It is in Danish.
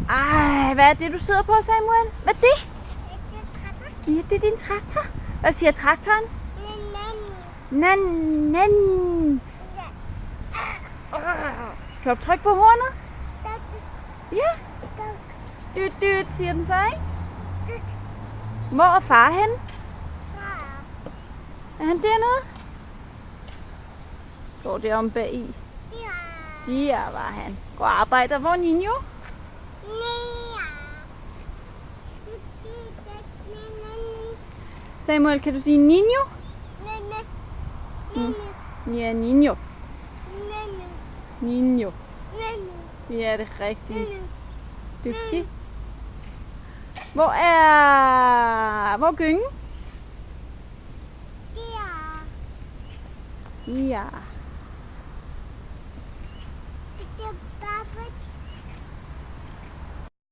Ej, hvad er det, du sidder på, Samuel? Hvad er det? Ja, det er din traktor. Hvad siger traktoren? Nan, nan. Kan du trykke på hornet? Ja. Dyt, dyt, siger den så, ikke? Hvor er far hen? Er han dernede? Går det om bag i? Ja, var han. Går og arbejder. Hvor er Nino? Samuel, kan du sige Nino? Ja, Nino. Nino. Ja, det er rigtigt. Dygtig. Hvor er Gyngen? Ja.